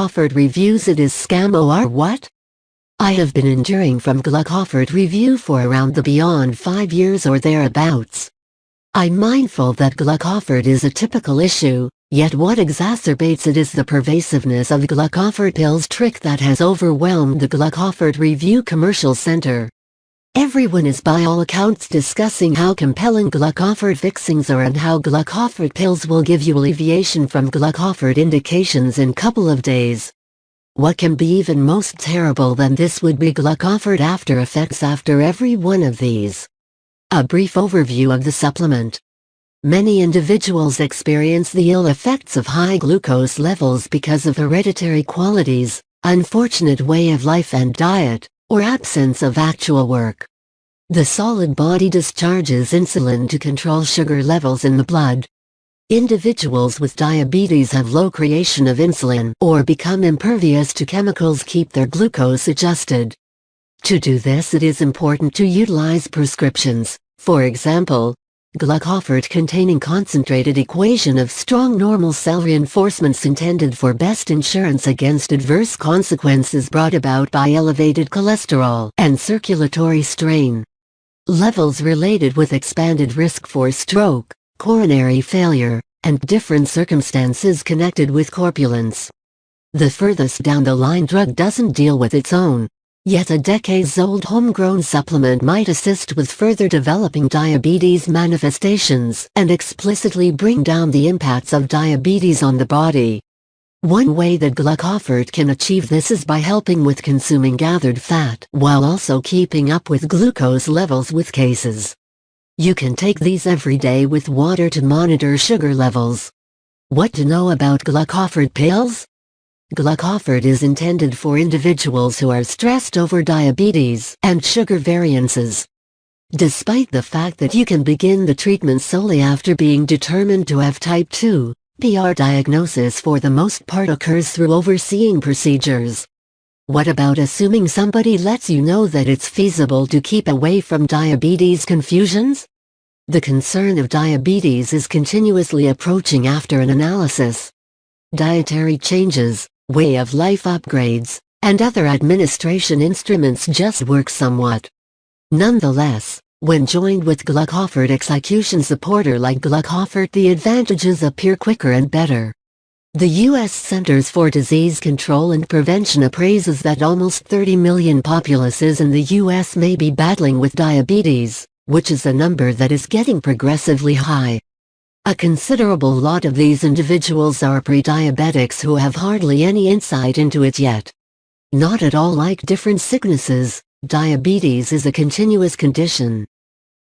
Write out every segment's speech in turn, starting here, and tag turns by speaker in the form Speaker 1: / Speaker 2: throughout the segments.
Speaker 1: GLUCOFORT reviews it is scam or what? I have been enduring from GLUCOFORT review for around the beyond 5 years or thereabouts. I'm mindful that GLUCOFORT is a typical issue, yet what exacerbates it is the pervasiveness of GLUCOFORT pills trick that has overwhelmed the GLUCOFORT review commercial center. Everyone is by all accounts discussing how compelling GLUCOFORT fixings are and how GLUCOFORT pills will give you alleviation from GLUCOFORT indications in couple of days. What can be even most terrible than this would be GLUCOFORT after effects after every one of these. A brief overview of the supplement. Many individuals experience the ill effects of high glucose levels because of hereditary qualities, unfortunate way of life and diet, or absence of actual work. The solid body discharges insulin to control sugar levels in the blood. Individuals with diabetes have low creation of insulin or become impervious to chemicals keep their glucose adjusted. To do this, it is important to utilize prescriptions, for example, GLUCOFORT containing concentrated equation of strong normal cell reinforcements intended for best insurance against adverse consequences brought about by elevated cholesterol and circulatory strain. Levels related with expanded risk for stroke, coronary failure, and different circumstances connected with corpulence. The furthest down the line drug doesn't deal with its own, yet a decades-old homegrown supplement might assist with further developing diabetes manifestations and explicitly bring down the impacts of diabetes on the body. One way that GLUCOFORT can achieve this is by helping with consuming gathered fat while also keeping up with glucose levels with cases. You can take these every day with water to monitor sugar levels. What to know about GLUCOFORT pills? GLUCOFORT is intended for individuals who are stressed over diabetes and sugar variances. Despite the fact that you can begin the treatment solely after being determined to have type 2, PR diagnosis for the most part occurs through overseeing procedures. What about assuming somebody lets you know that it's feasible to keep away from diabetes confusions? The concern of diabetes is continuously approaching after an analysis. Dietary changes, way of life upgrades, and other administration instruments just work somewhat. Nonetheless, when joined with GLUCOFORT execution supporter like GLUCOFORT, the advantages appear quicker and better. The U.S. Centers for Disease Control and Prevention appraises that almost 30 million populaces in the U.S. may be battling with diabetes, which is a number that is getting progressively high. A considerable lot of these individuals are pre-diabetics who have hardly any insight into it yet. Not at all like different sicknesses, diabetes is a continuous condition.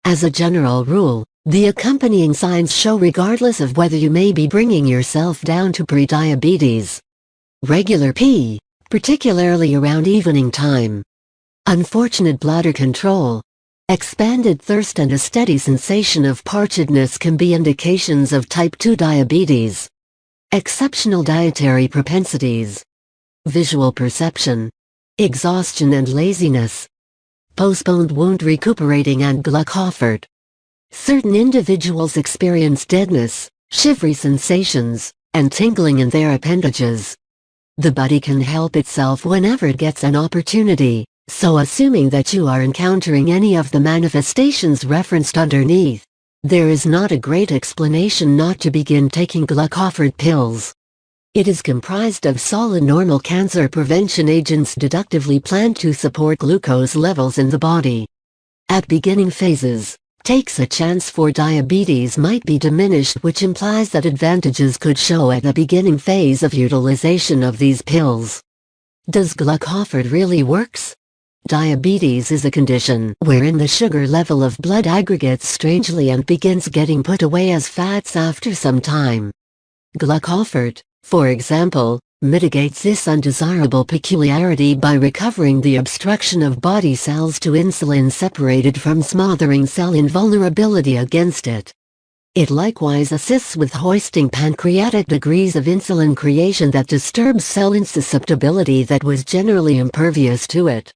Speaker 1: As a general rule, the accompanying signs show regardless of whether you may be bringing yourself down to pre-diabetes. Regular pee, particularly around evening time. Unfortunate bladder control. Expanded thirst and a steady sensation of parchedness can be indications of type 2 diabetes. Exceptional dietary propensities. Visual perception. Exhaustion and laziness. Postponed wound recuperating and GLUCOFORT. Certain individuals experience deadness, shivery sensations, and tingling in their appendages. The body can help itself whenever it gets an opportunity. So assuming that you are encountering any of the manifestations referenced underneath, there is not a great explanation not to begin taking GLUCOFORT pills. It is comprised of solid normal cancer prevention agents deductively planned to support glucose levels in the body. At beginning phases, takes a chance for diabetes might be diminished, which implies that advantages could show at the beginning phase of utilization of these pills. Does GLUCOFORT really works? Diabetes is a condition wherein the sugar level of blood aggregates strangely and begins getting put away as fats after some time. GLUCOFORT, for example, mitigates this undesirable peculiarity by recovering the obstruction of body cells to insulin separated from smothering cell invulnerability against it. It likewise assists with hoisting pancreatic degrees of insulin creation that disturbs cell insusceptibility that was generally impervious to it.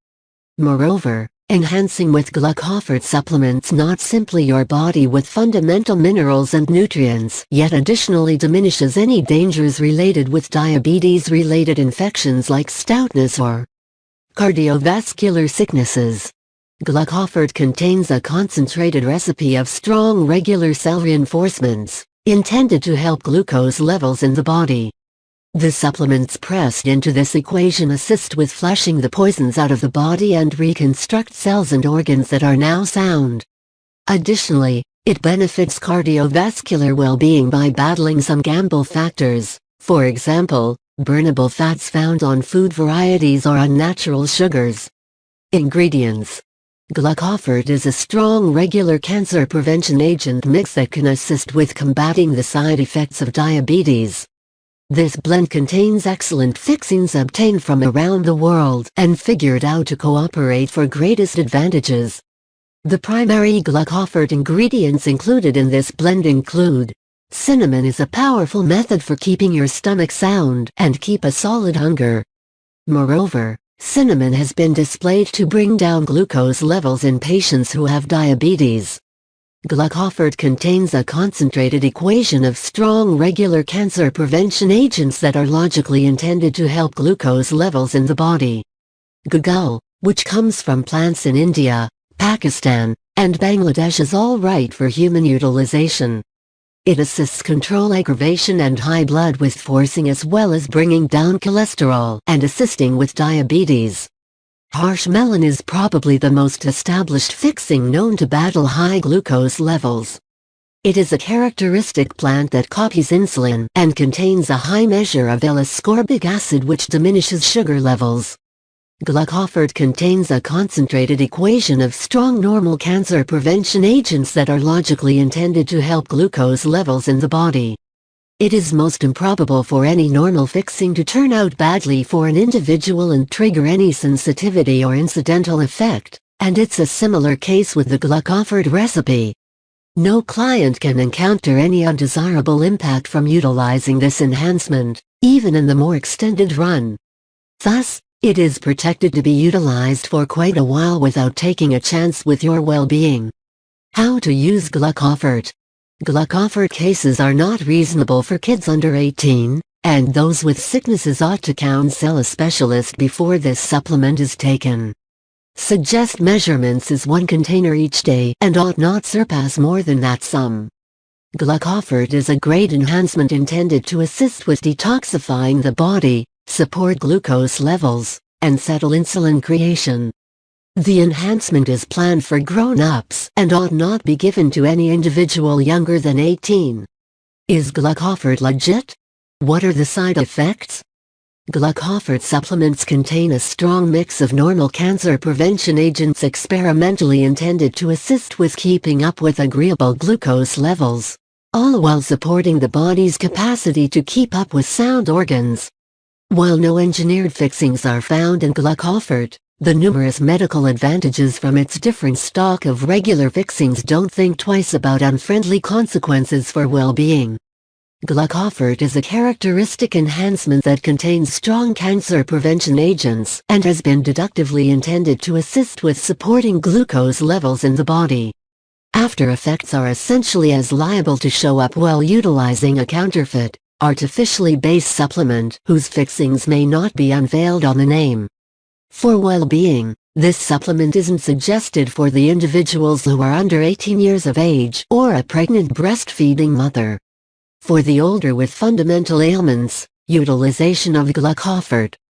Speaker 1: Moreover, Enhancing with GLUCOFORT supplements not simply your body with fundamental minerals and nutrients, yet additionally diminishes any dangers related with diabetes-related infections like stoutness or cardiovascular sicknesses. GLUCOFORT contains a concentrated recipe of strong regular cell reinforcements, intended to help glucose levels in the body. The supplements pressed into this equation assist with flushing the poisons out of the body and reconstruct cells and organs that are now sound. Additionally, it benefits cardiovascular well-being by battling some gamble factors, for example, burnable fats found on food varieties or unnatural sugars. Ingredients: GLUCOFORT is a strong regular cancer prevention agent mix that can assist with combating the side effects of diabetes. This blend contains excellent fixings obtained from around the world and figured out to cooperate for greatest advantages. The primary GLUCOFORT ingredients included in this blend include: cinnamon is a powerful method for keeping your stomach sound and keep a solid hunger. Moreover, cinnamon has been displayed to bring down glucose levels in patients who have diabetes. GLUCOFORT contains a concentrated equation of strong regular cancer prevention agents that are logically intended to help glucose levels in the body. Guggul, which comes from plants in India, Pakistan, and Bangladesh, is all right for human utilization. It assists control aggravation and high blood with forcing as well as bringing down cholesterol and assisting with diabetes. Harsh melon is probably the most established fixing known to battle high glucose levels. It is a characteristic plant that copies insulin and contains a high measure of L-ascorbic acid which diminishes sugar levels. GLUCOFORT contains a concentrated equation of strong normal cancer prevention agents that are logically intended to help glucose levels in the body. It is most improbable for any normal fixing to turn out badly for an individual and trigger any sensitivity or incidental effect, and it's a similar case with the GLUCOFORT recipe. No client can encounter any undesirable impact from utilizing this enhancement, even in the more extended run. Thus, it is protected to be utilized for quite a while without taking a chance with your well-being. How to use GLUCOFORT. GLUCOFORT cases are not reasonable for kids under 18, and those with sicknesses ought to counsel a specialist before this supplement is taken. Suggest measurements is 1 container each day and ought not surpass more than that sum. GLUCOFORT is a great enhancement intended to assist with detoxifying the body, support glucose levels, and settle insulin creation. The enhancement is planned for grown-ups and ought not be given to any individual younger than 18. Is GLUCOFORT legit? What are the side effects? GLUCOFORT supplements contain a strong mix of normal cancer prevention agents experimentally intended to assist with keeping up with agreeable glucose levels, all while supporting the body's capacity to keep up with sound organs. While no engineered fixings are found in GLUCOFORT, the numerous medical advantages from its different stock of regular fixings don't think twice about unfriendly consequences for well-being. GLUCOFORT is a characteristic enhancement that contains strong cancer prevention agents and has been deductively intended to assist with supporting glucose levels in the body. After effects are essentially as liable to show up while utilizing a counterfeit, artificially based supplement whose fixings may not be unveiled on the name. For well-being, this supplement isn't suggested for the individuals who are under 18 years of age or a pregnant breastfeeding mother. For the older with fundamental ailments, utilization of GLUCOFORT